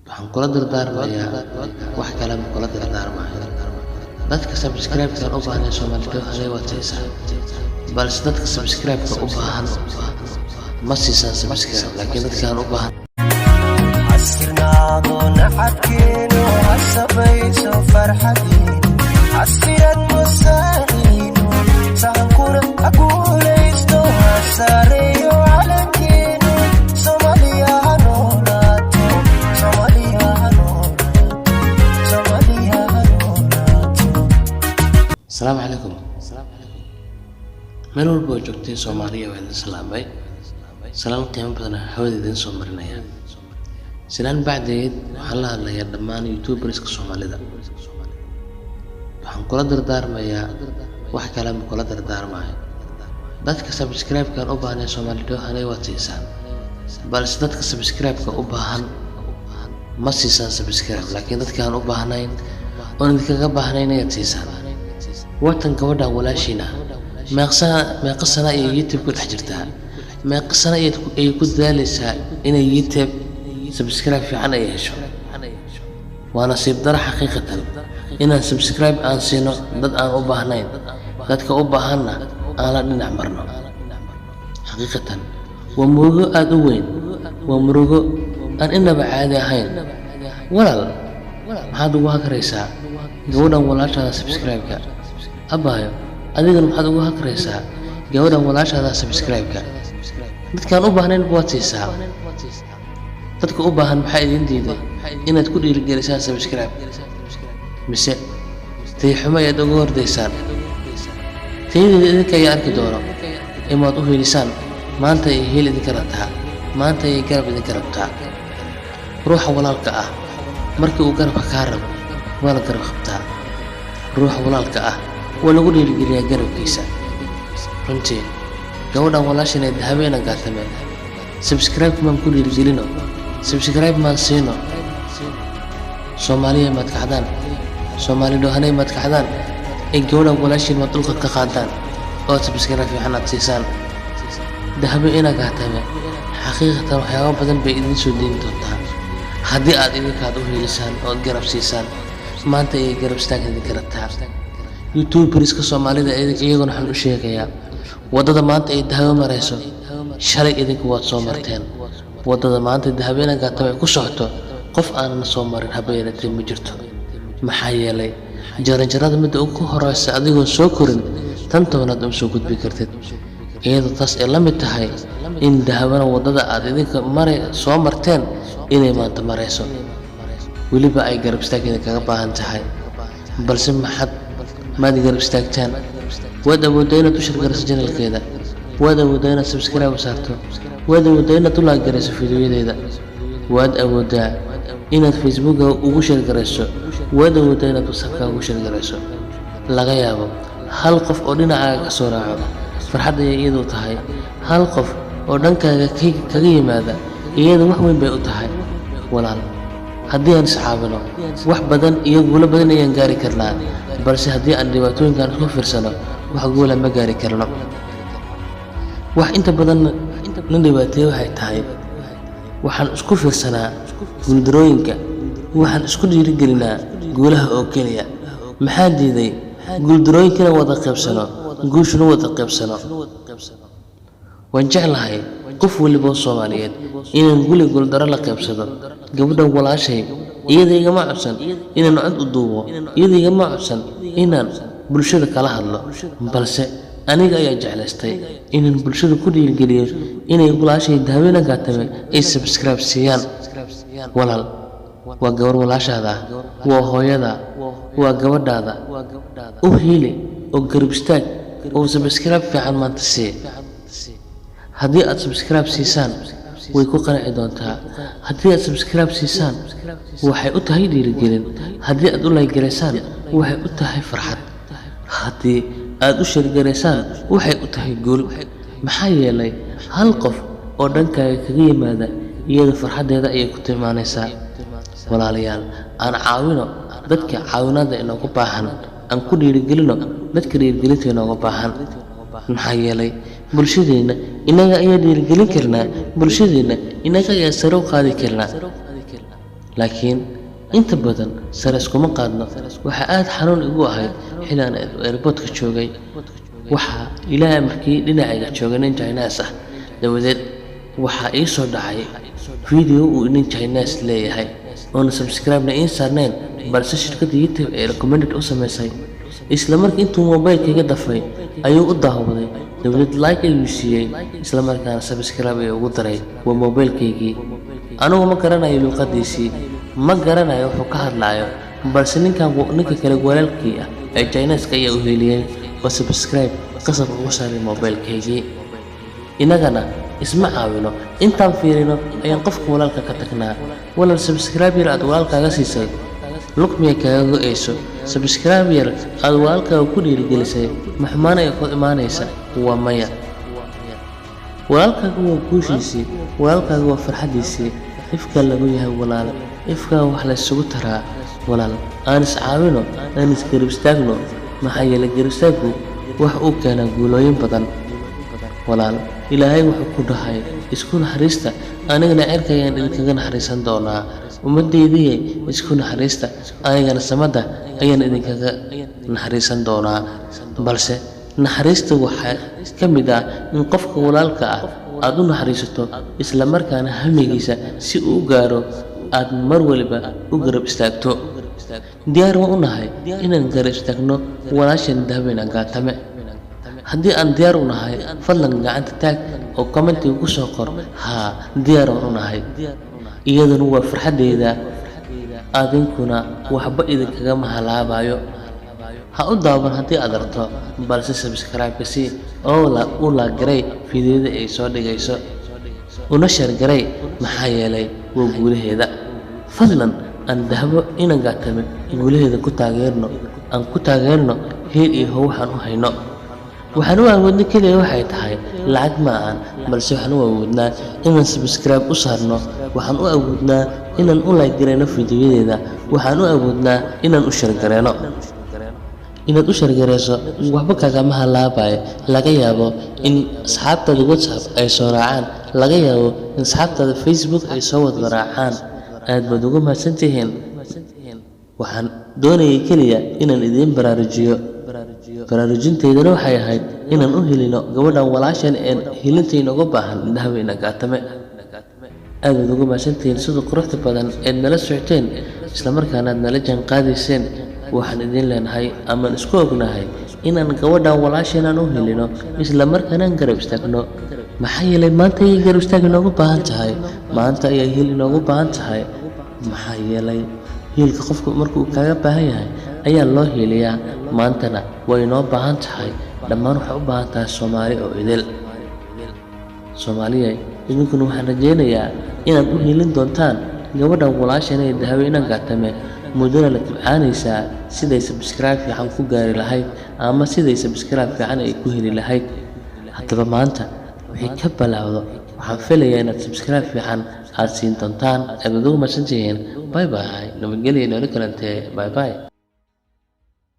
waxaan kula dardaarmayaa wax kale ma kula dardaarmayo. dadka subscribe-ka u baahan Soomaalidu haday wataysaa balse dadka subscribe-ka u baahan ma siisan subscribe laakiin dadka aan u baahan عسكرنا نحكين وعسبيت فرحتين عسكرا مساعين سأكون أقول إستو ساري وعلمكين صوماليا هنولاتو صوماليا هنولاتو صوماليا هنولاتو. السلام عليكم. meel walba oo joogtay Soomaaliya waan salaamay. salaam qiimo badan hawada idin soo marinaya. sidan bacdeed waxaan la hadlayaa dhammaan YouTubers-ka Soomaalida. waxaan kula dardaarmayaa wax kale ma kula dardaarmayo. dadka subscribe-ka u baahan Soomaalidu haday wataysaa balse dadka subscribe-ka u baahan ma siisan subscribe laakiin dadka aan u baahnayn oo idinkaga baahnayn inay siisaan. watan gabadha walaashina meeqa sana ay YouTube ku dhex jirtaa, meeqa sana ay ku daalaysaa inay YouTube subscribe fiican ay hesho. waa nasiib daro xaqiiqatan inaan subscribe aan siino dad aan u baahnayn, dadka u baahanna aan la dhinac marno. xaqiiqatan waa murugo aad u weyn, waa murugo aan inaba caadi ahayn. walaal maxaad ugu hakaraysaa gabadhan walaashaada subscribe-ka? abaayo adigana maxaad ugu hakaraysaa gabadhan walaashaada subscribe-ka? dadkaan u baahnayn waad siisaa. dadka u baahan maxaa idin diiday inaad ku dhiirigelisaan subscribe mise tayxuma ayaad uga hordaysaan? tayada idinka ayaa arki doono imaad u helisaan. maanta ay hel idinka rabtaa, maanta ay garab idinka rabtaa. ruuxa walaalka ah markii uu garabka kaa rabo waa la garab qabtaa. ruuxa walaalka ah waa lagu dhiirigeliyaa garabkiisa. runtii gabadhan walaashineed habeena gaatame subscribe maan ku dhiirigelino, subscribe maan siino. Soomaaliya maad kacdaan, Soomaalidu hanay maad kacdaan, ay gabadhan walaashiin maad dhulka ka qaadaan oo subscribe fiican aad siisaan. dahabe ina gaatame xaqiiqatan waxyaabo badan bay idin soo deyn doontaa haddii aad idinkaad u helisaan oo garab siisaan. maanta ay garab istaag idinka rabtaa. YouTubers-ka Soomaalida iyaguna waxaan u sheegayaa wadada maanta ay dahabe marayso shalay idinku waad soo marteen. wadada maanta dahabeena gaatame ku socoto qof aanan soo marin habeeratay ma jirto. maxaa yeelay jaranjarada midda ugu horeysa adigoo soo korin tan tobanaad uma soo gudbi kartid. iyadoo taas ay la mid tahay in dahabana wadada aad idinka soo marteen inay maanta marayso weliba ay garab istaag idinkaga baahan tahay. balse maad garab istaagtaan? waad awooddaa inaad u shirgarayso channelkeeda, waad awooddaa inaad subscribe u saarto, waad awooddaa inaad u like-garayso fiidiyoyadeeda, waad awooddaa inaad Facebook-ga ugu shirgarayso, waad awooddaa inaad WhatsApp-ka ugu shirgarayso. laga yaabo hal qof oo dhinacaaga ka soo raaco farxad ayay iyadu tahay. hal qof oo dhankaaga kaga yimaada iyadu wax weyn bay u tahay. walaal haddii aan iscaawino wax badan iyo guulo badan ayaan gaari karnaa, balse haddii aan dhibaatooyinkan isku fiirsano wax guula ma gaari karno. wax inta badan na dhibaateeyo waxay tahay waxaan isku fiirsanaa guuldarooyinka, waxaan isku dhiirigelinaa guulaha oo keliya. maxaa diiday guuldarooyinkana wada qaybsano, guushuna wada qaybsano? waan jeclahay qof waliba oo Soomaaliyeed inaan guli guuldaro la qaybsado. gabadhan walaashay iyada igama codsan inaan cod u duubo, iyada igama codsan inaan bulshada kala hadlo, balse aniga ayaa jeclaystay inaan bulshada ku dhiirigeliyo inay walaashay dahabeena gaatame ay subscribe siiyaan. walaal waa gabar walaashaada, waa hooyada, waa gabadhaada. u heli oo garab istaag oo subscribe fiican maanta sii. haddii aad subscribe siisaan way ku qanci doontaa. haddii aad subscribe siisaan waxay u tahay dhiirigelin. haddii aad u like-garaysaan waxay u tahay farxad. haddii aad u shirgaraysaan waxay u tahay guul. maxaa yeelay hal qof oo dhankaaga kaga yimaada iyada farxadeeda ayay ku tilmaanaysaa. walaalayaal aan caawino dadka caawinaada inoogu baahan, aan ku dhiirigelino dadka dhiirigelinta inoogu baahan. maxaa yeelay bulshadeena inaga ayaa dhiirigelin karnaa, bulshadeena inaga ayaa sare u qaadi karnaa. laakiin inta badan sare iskuma qaadno. Waxa aad xanuun igu ahayd xilligan airportka joogay, waxaa ilaahay markii dhinacayga joogay nin Chinese ah. Dabadeed waxaa ii soo dhacay video uu nin Chinese leeyahay oona subscribe-na ii saarnayn, balse shirkadda YouTube ee recommended u samaysay. Isla markii intuu mobilkayga dafay ayuu u daawaday, dabadeed like ayuu siiyey, isla markaana subscribe ayuu ugu daray. Waa mobilkaygii. Anigu ma garanayo luqadiisii, ma garanayo wuxuu ka hadlayo, balse ninka kale walaalkii ah ee Chinese ayaa u heliyay oo subscribe qasab ugu saaray mobilkaygii. Inagana isma caawino, intaan fiirino ayaan qofka walaalka ka tagnaa. Walaal subscribe yar aad walaalkaaga siisay lugmiya kaaga go'ayso, subscribe yar aad walaalkaaga ku dhiirigelisay ma xumaan ay ku imaanaysa? Waa maya. walaalkaaga waa guushiisii, walaalkaaga waa farxadiisii. Ifka lagu yahay walaal, ifka wax la isugu taraa. Walaal aan is caawino, aan is garab istaagno, maxaa yeelay garab istaaggu wax uu keenaa guulooyin badan. Walaal ilaahay wuxuu ku dhahay isku naxariista, anigana cirkayaan idinkaga naxariisan doonaa. Ummadaydiiye isku naxariista, anigana samada ayaan idinkaga naxariisan doonaa. Balse naxariista waxaa ka mid ah in qofka walaalka ah aad u naxariisato, isla markaana hamigiisa si uu u gaaro aad mar waliba u garab istaagto. Diyaar ma u nahay inaan garab istaagno walaasheen Dahabina Gaatame? Haddii aan diyaar u nahay, fadlan gacanta taag oo commentiga ku soo qor haa diyaar u nahay. Iyaduna waa farxadeyda, adinkuna waxba idinkaga mahalaabayo. Ha u daawan haddii aad rabto, balse subscribe-ka sii oo u garay fiidyada ay soo dhigayso, una share garay maxaa yeelay waa guulaheeda. Fadlan aan Dahabina Gaatame guulaheeda ku taageerno, aan ku taageerno heel iyo how waxaan u hayno. Waxaan u awoodnaa kaliya waxay tahay lacag ma ahan, balse waxaan u awoodnaa inaan subscribe u saarno, waxaan u awoodnaa inaan u like garayno fiidyodeeda, waxaan u awoodnaa inaan u share garayno. Inaad u share garayso waxba kagama halaabayo. Laga yaabo in asxaabtaada WhatsApp ay soo raacaan, laga yaabo in asxaabtaada Facebook ay soo wada raacaan. Aad baad ugu mahadsantihiin. Waxaan doonayay kaliya inaan idin baraarujiyo. Baraarujinteydana waxay ahayd inaan u helino gabadhan walaasheen ee helintayna uga baahan Dahabina Gaatame. aad baad ugu mahadsantihiin sida quruxda badan ee nala socoteen isla markaana aad nala jaan qaadayseen. waxaan idin leenahay ama isku ognahay inaan gabadhan walaasheen aan u helino isla markaana aan garab istaagno. maxaa yeelay maanta ayay garab istaag inoogu baahan tahay, maanta ayay hil inoogu baahan tahay. maxaa yeelay hiilka qofku markuu kaaga baahan yahay ayaa loo heliyaa. maantana way inoo baahan tahay, dhammaan waxay u baahan tahay Soomaali oo idil. Soomaaliya idinkuna waxaan rajaynayaa inaad u helin doontaan gabadhan walaasheen ee Dahabina Gaatame. mudana la tibcaanaysaa siday subscribe fiican ku gaari lahayd ama siday subscribe fiican ay ku heli lahayd. haddaba maanta wixii ka balaawdo waxaan filayaa inaad subscribe fiican aad siin doontaan. aad ugu mahadsantihiin. bye bye, nabadgelyo inoo kalantee. bye bye.